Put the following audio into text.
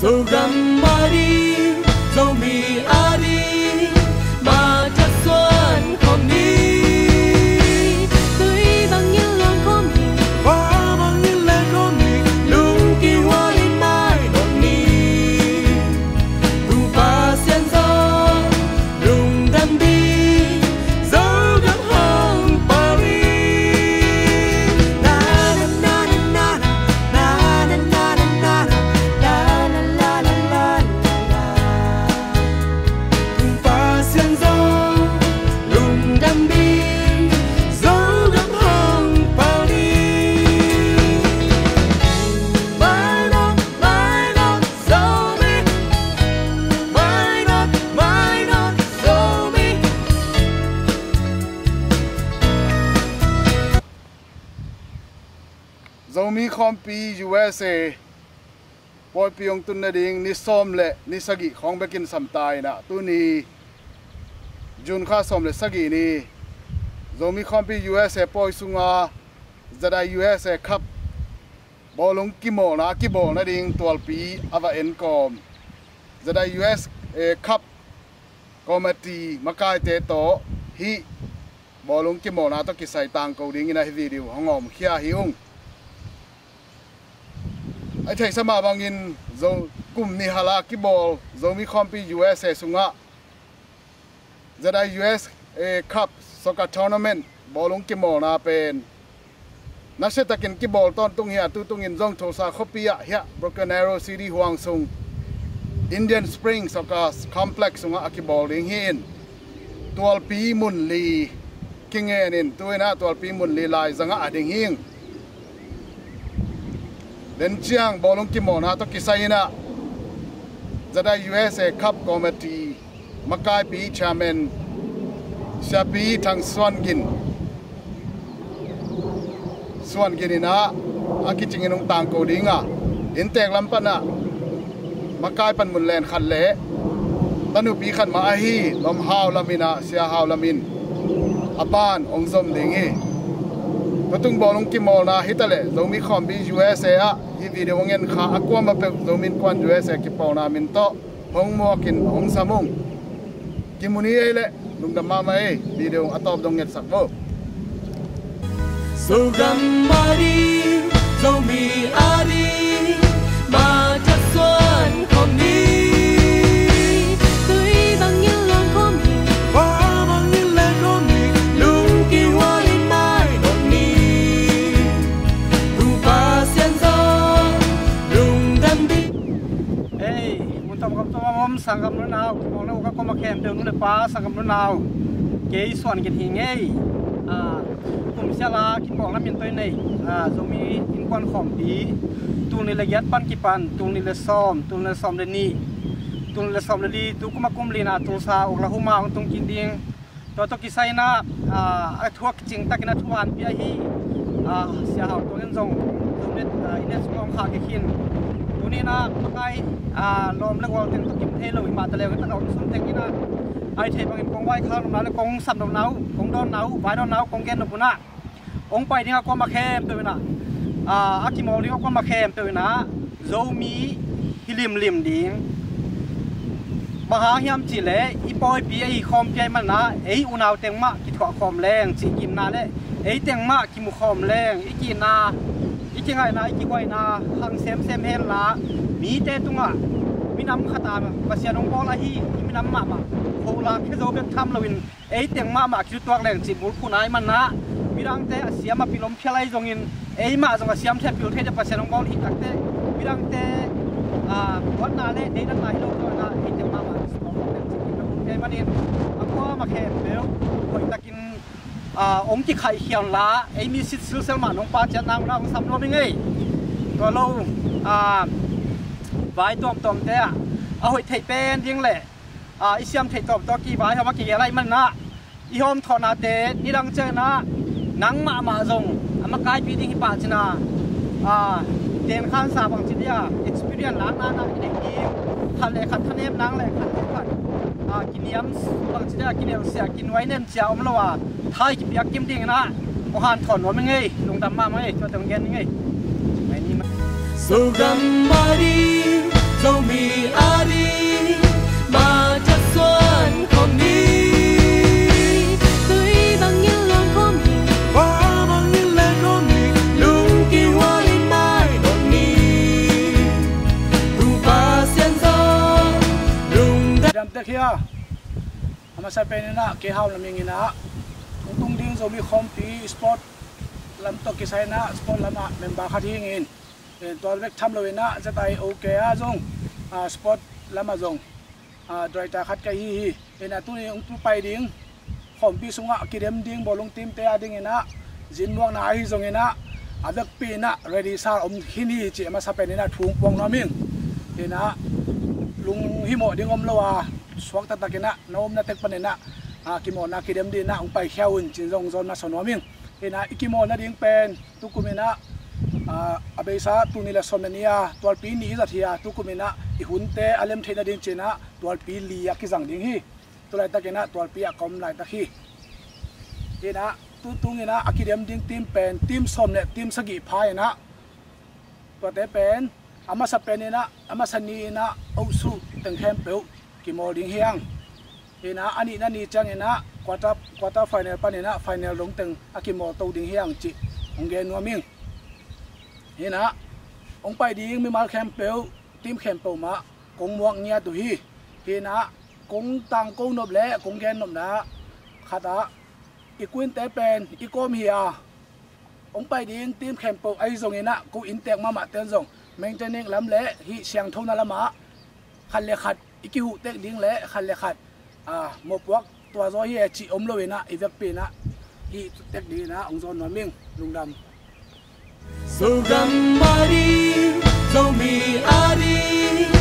dầu găm ba đi dầu mì a đi mà chắc xuân không đi tươi bằng những lon có mì hoa bằng những làn có mì lung kỳ hoa lên mai đón đi đủ ba sen gió lùng đâm đi dấu gắm hồng Paris na na na na na na na na na na đủ ba sen gió lùng đâm đi dấu gắm hồng Paris why not show me why not show me Zomi Khompi USA Poi Piong Tun na ding ni som le ni sagi khong bekin samtai na tu ni Jun kha som le sagi ni Zomi Khompi USA poi sunga zada USA Cup bolong kimo na ding 12 pi ava enkom zada US Cup committee makai te to hi bolong kimo na to kisai tang ko ding ina hi video hongom khia hiung ai thầy sama bangin zo kum ni hala ki ball Zomi Khompi USA sunga zada US Cup soccer tournament bolong ki mo na pen na se takin ki ball ton tung hia tu tungin zong thosa khopia hia Broken Arrow City Huang Sung Indian Spring Soccer Complex sunga aki ball ding hin 12 pi mun li kingen tuina 12 pi mun li lai zanga ading hing den chiang bolong ki mo na to kisaina zada USA Cup committee makai pi chairman Shapi thang Swan gin ina aki chingin tang ko dinga in tek lampana makai pan mun len khan le tanu pi khan ma hi lom haw lamina sia haw lamin apan ongzom dingi patung bolong ki mo na hitale Zomi Khompi USA a hi video ngen kha akwa ma pe Zomi kwan USA ki pawna min to hong mo kin hong samung kimuni ele nung dama mai video atop dong nget sakbo dầu găm ba đi dầu mì a đi mà chắc xuân không đi tươi bằng những lon có mì hoa bằng những làn có mì lung kỳ hoa lên mai đón đi đủ ba sen gió lùng đâm đi Hey, muốn tập gặp tôi sang gặp nó nào, còn nó có mà kèm đường nó phá sang gặp nó nào, cái soạn cái hình ấy, cùng xe là cái bọn nó miền tây này, giống như in quan khom tí, tu này là yết pan kipan, tu này là xóm lên ni, tu này là xóm lên đi, tu cũng mà cùng lên tu sa, Oklahoma ông tung kinh điên, tôi cái say na, thuốc chính ta cái na thuan bia hi, xe hậu tôi nhân dùng nên in xuống khá cái khiên tu ni na makai lom le wal teng kim the lo ma ta le ta ko sun teng ina ai the bang kong wai khang na le kong sam do nau kong don nau vai don nau kong gen no puna ong pai dinga ko ma khem pe na akimo li ko ma khem pe na Zomi hilim ding baha hiam chi le I poi pi ai khom pi man na ei unau teng ma ki tho khom leng chi kim na le ei teng ma ki mu khom leng I ki naอีกยังไงนะอีกไว้นะหังเซมเฮนละมีเตตุงะมีน้ำขตามภาษาหนองบัวละฮีมีน้ำมาโคลาแค่โจเบทำละวินเอ้ยเตียงมาคิดตัวแรงจิตมุลคุณนายมันนะมีรังเตะเสียมาปิลมเพียไรจงอินเอ้ยมาจงเสียมเทปิลเทจะภาษาหนองบัวฮีตักเตะมีรังเตะวันนาเล่เดินนั่งไหลโลกนะเอ้ยเตียงมาสมองแรงจิตมุลคุณนายมันเองอันก็มาแข่งเบลคอยตะกินองค์ที่ไข่เขียวล้าไอ้มีสิทธิ์ซื้อเซลมาน้องปลาจะนางเราสำรวจยังไงตัวเราไว้ตัวเตะเอาหอยไทยเป็นยังแหละอีเสียมไทยตัวกี่ไว้ทำมากี่อะไรมันนะอีหอมถอนาเตะนี่ดังเจอนะนังมาจงมากายปีดิ้งป่าชนะเดินข้างสาบังจิตยา experience ล้านนาอีเด็กอีขันเลยขันทะเลนังเลยขันเทพันกินยำบางจิตยากินเสียกินไว้เน้นเจ้าอมละว่าไทยกินยากิมดิ้งนะโอหันถอนว่าไม่ไงลงดำมาไม่จะต้องเงินยังไงไม่นี่มัน dầu găm ba đi dầu mì lem te khia ama sa pe na ke haw la ming ina tung ding zo mi khom pi sport lam to ki sai na sport lama member kha thing in tol vek tham lo ina jatai okay a jong sport lama jong doi ta khat ka hi ina tu ni tu pai ding khom pi sunga kidem ding bolong team te a ding ina jin nuang na hi jong ina avek pi na ready sar hini chi ama sa pe na thung pong no ming ina lung hi mo ding om lowa swak ta takina nom na tek panena kimo na kidem di na ong pai khiaun chin jong zon na sonwa ming ina ikimo na ding pen tu kumina abesa tunila somenia tol pi ni za thia tu kumina I hunte alem theina ding china tol pi li ya ki jang ding hi tulai takina tol pi akom lai ta hi ina tu tungina akidem ding team pen team somne team sagi phai na to te pen ama sa penina ama sani na osu teng hem peu ki mo ding hiang ina ani na ni chang ina quarter final panina final long teng akimo to ding hiang chi ongge no ming ina ong pai ding mi mal khem peu team khem peu ma kong muak nya tu hi ina kong tang ko nop le kong gen nop na khata ikuin te pen ikom hia ong pai ding team khem peu ai zong ina ku in tek ma ten zong maintaining lam le hi siang thona lama khan le khat ikiu tek ding le khan le khat mo puak tua zo hi chi om lo ina ivek pe na hi tek di na ong zon no ming lungdam so gam bari so mi ari